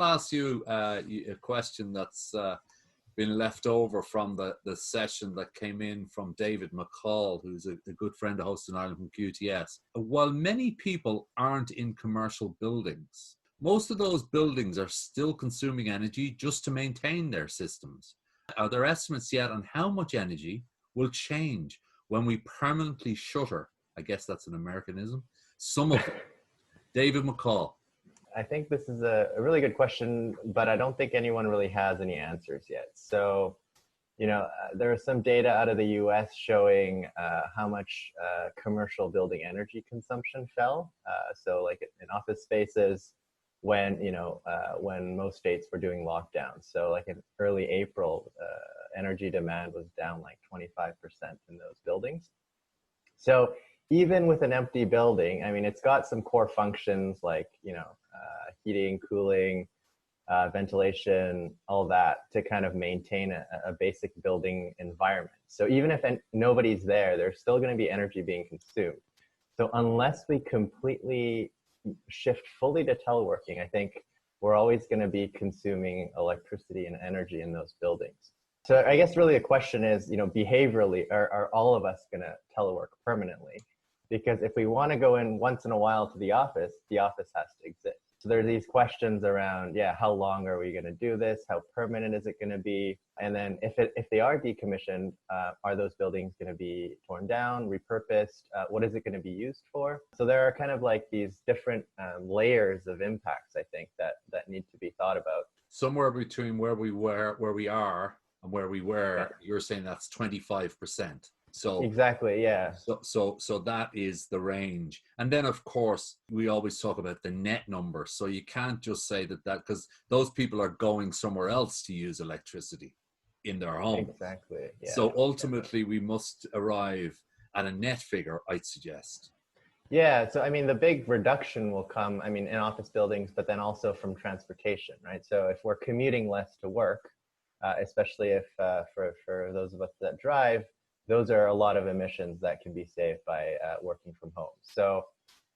I'll ask you a question that's been left over from the session that came in from David McCall, who's a good friend of Host in Ireland from QTS. While many people aren't in commercial buildings, most of those buildings are still consuming energy just to maintain their systems. Are there estimates yet on how much energy will change when we permanently shutter, I guess that's an Americanism, some of them? David McCall. I think this is a really good question, but I don't think anyone really has any answers yet. So, there is some data out of the US showing how much commercial building energy consumption fell. So like in office spaces, when most states were doing lockdowns. So like in early April, energy demand was down like 25% in those buildings. So even with an empty building, I mean, it's got some core functions like, heating, cooling, ventilation, all that to kind of maintain a basic building environment. So even if nobody's there, there's still going to be energy being consumed. So unless we completely shift fully to teleworking, I think we're always going to be consuming electricity and energy in those buildings. So I guess really the question is, behaviorally, are all of us going to telework permanently? Because if we want to go in once in a while to the office has to exist. So there are these questions around, how long are we going to do this? How permanent is it going to be? And then if they are decommissioned, are those buildings going to be torn down, repurposed? What is it going to be used for? So there are kind of like these different layers of impacts, I think, that need to be thought about. Somewhere between where we are, and where we were, you're saying that's 25%. So exactly, yeah. So that is the range. And then of course we always talk about the net number. So you can't just say that because those people are going somewhere else to use electricity in their home. Exactly. Yeah. So ultimately we must arrive at a net figure, I'd suggest. Yeah, so I mean the big reduction will come, in office buildings, but then also from transportation, right? So if we're commuting less to work, especially if for those of us that drive, those are a lot of emissions that can be saved by working from home. So,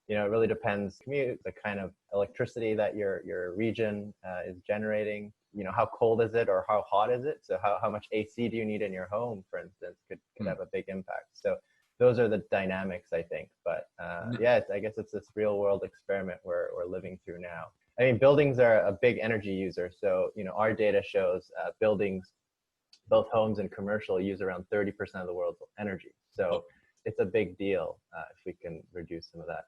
it really depends, commute, the kind of electricity that your region is generating, how cold is it or how hot is it? So how much AC do you need in your home, for instance, could have a big impact. So those are the dynamics, I think. But I guess it's this real world experiment we're living through now. I mean, buildings are a big energy user. So, our data shows buildings, both homes and commercial, use around 30% of the world's energy. So it's a big deal if we can reduce some of that.